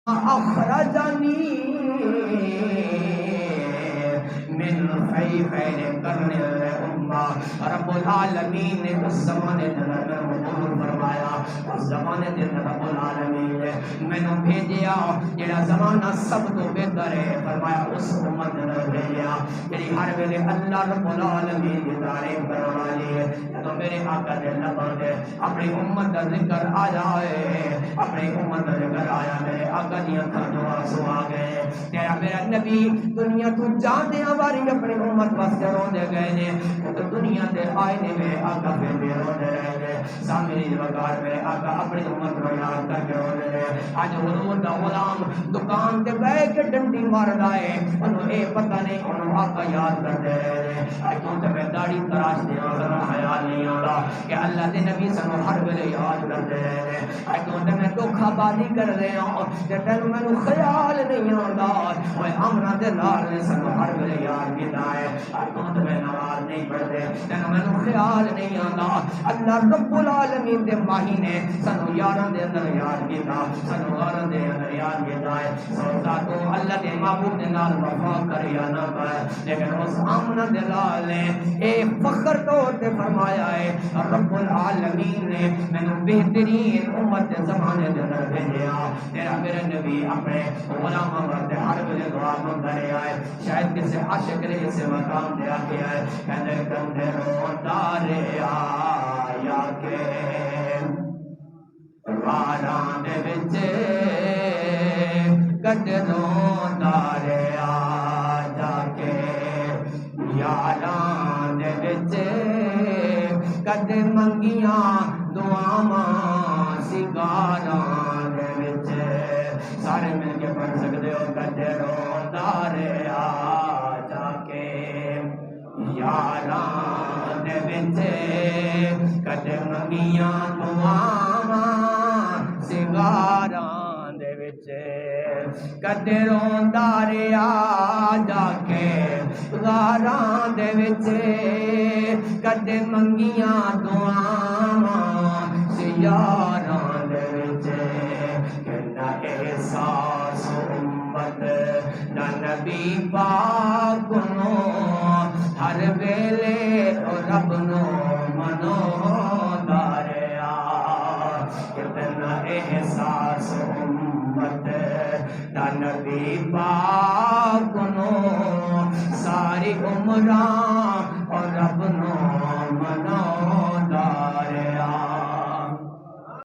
اخرجنی من خیر قرن الامہ. رب العالمین نے اس زمانے دے اندر حضور فرمایا اس زمانے دے اندر رب العالمین نے مینوں بھیجیا جڑا زمانہ سب تو بہتر ہے. فرمایا اس امت نے بھیجیا جڑی ہر ویلے اللہ رب العالمین دی تعریف کرنے والی ہے. تو میرے آقا دے لباں تے اپنی امت دا ذکر آ جائے, اپنی امت دا ذکر آیا, میرے آقا دی اکھاں جو آنسو آ گئے. تیرا میرا نبی دنیا تو جاندیاں واری اپنی امت واسطے روندے گئے نے. تو دنیا دے آئے نے میرے آقا پھر بھی روندے رہے نے. سامری وقار میرے آقا اپنی امت کو یاد کر کے روندے رہے. اج حضور دا غلام دکان تے بیٹھ کے ڈنڈی ماردا ہے, انہوں اے پتہ نہیں انہوں آقا یاد کرتے رہے نے. اج تو تے میں داڑھی تراش دے اور خیال نہیں آندا کہ اللہ دے نبی سانو ہر ویلے یاد کرتے رہے نے. اج تو تے میں دھوکھا بازی کر رہا ہوں تے تینوں مینوں خیال نہیں آندا اوے امرا دے لال نے سانو ہر ویلے یاد کیتا ہے. اج تو تے میں نماز نہیں پڑھدے تینوں مینوں خیال نہیں آندا. اللہ رب العالمین دے ماہی نے سانو یاراں دے اندر یاد کیتا, سانو یاراں دے اندر یاد کیتا ہے. سوچا تو اللہ دے محبوب دے نال وفا کر یا نہ کر, لیکن اس آمنہ دے لال نے اے فخر طور تے فرمایا ہے رب العالمین نے مینوں بہترین امت دے زمانے دے اندر بھیجیا. تیرا میرے نبی اپنے غلاماں واسطے ہر ویلے دعا منگدا رہیا ہے. شاید کسی عاشق نے اسے مقام دے آکھیا ہے کہندے کندے روندا رہیا یا کہ غاراں دے وچ کد روندا رہیا جا کے یاراں دے وچ کد منگیاں دعاواں سنگاراں دے وچ. سارے مل کے پڑھ سکدے ہو کد روندا رہیا جا کے یاراں دے وچ کد منگیاں دعاواں سنگاراں دے وچ. کد روندا رہیا جا کے غاراں دے وچ کد منگیاں دعاواں سیاراں دے وچ. کنا احساس امت دا نبی پاک نو ہر ویلے رب نو مناوندا رہیا. کتنا احساس امت دا نبی پاک نو ساری عمراں اور رب